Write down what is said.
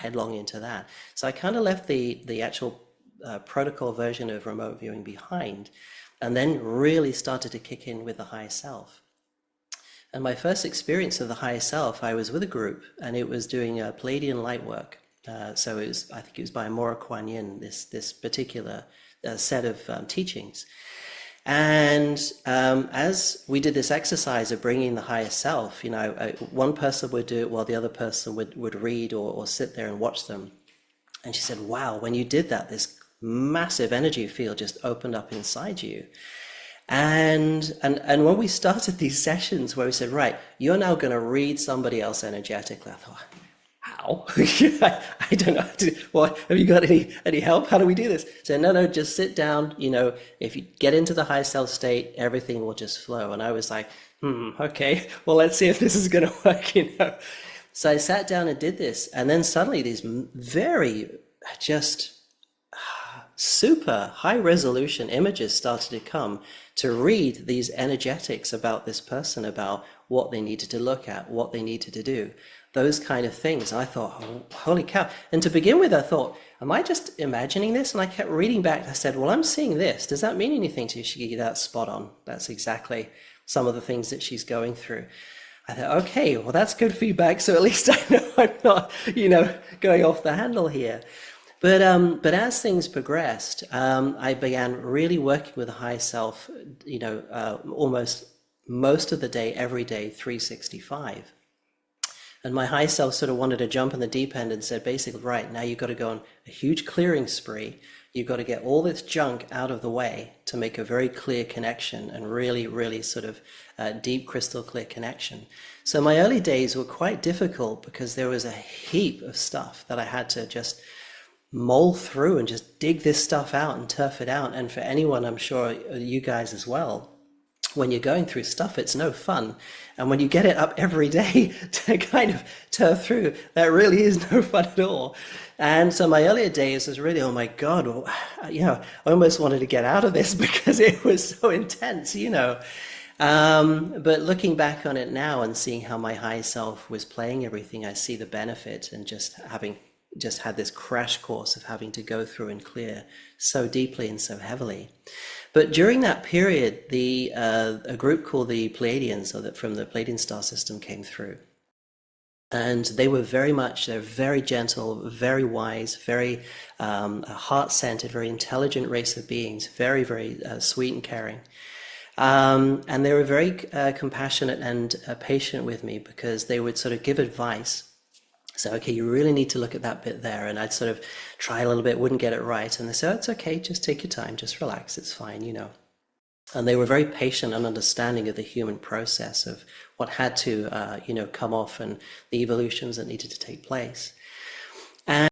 headlong into that. So I kind of left the actual protocol version of remote viewing behind, and then really started to kick in with the higher self. And my first experience of the higher self, I was with a group, and it was doing Palladian light work. So it was, I think it was by Maura Kuan Yin, this particular set of teachings. And as we did this exercise of bringing the higher self, one person would do it while the other person would read or sit there and watch them. And she said, wow, when you did that, this massive energy field just opened up inside you. And when we started these sessions where we said, right, you're now going to read somebody else energetically, I thought, how? I don't know how to, what, have you got any help? How do we do this? So no, just sit down. If you get into the high self state, everything will just flow. And I was like, okay, well, let's see if this is going to work, So I sat down and did this. And then suddenly these very just super high resolution images started to come to read these energetics about this person, about what they needed to look at, what they needed to do, those kind of things. And I thought, oh, holy cow. And to begin with, I thought, am I just imagining this? And I kept reading back. I said, well, I'm seeing this. Does that mean anything to you? She, that's spot on. That's exactly some of the things that she's going through. I thought, okay, well, that's good feedback. So at least I know I'm not, going off the handle here. But as things progressed, I began really working with the high self, almost most of the day, every day, 365. And my high self sort of wanted to jump in the deep end and said, basically, right, now you've got to go on a huge clearing spree. You've got to get all this junk out of the way to make a very clear connection and really, really sort of deep, crystal clear connection. So my early days were quite difficult because there was a heap of stuff that I had to just mull through and just dig this stuff out and turf it out. And for anyone, I'm sure you guys as well, when you're going through stuff, it's no fun. And when you get it up every day to kind of turf through, that really is no fun at all. And so my earlier days was really, oh my God, I almost wanted to get out of this because it was so intense, But looking back on it now and seeing how my high self was playing everything, I see the benefit and just had this crash course of having to go through and clear so deeply and so heavily. But during that period, a group called the Palladians, from the Palladian star system, came through. And they're very gentle, very wise, very heart-centered, very intelligent race of beings, very, very sweet and caring. And they were very compassionate and patient with me because they would sort of give advice. So, okay, you really need to look at that bit there. And I'd sort of try a little bit, wouldn't get it right. And they said, oh, it's okay, just take your time, just relax, it's fine, And they were very patient and understanding of the human process of what had to, come off and the evolutions that needed to take place. And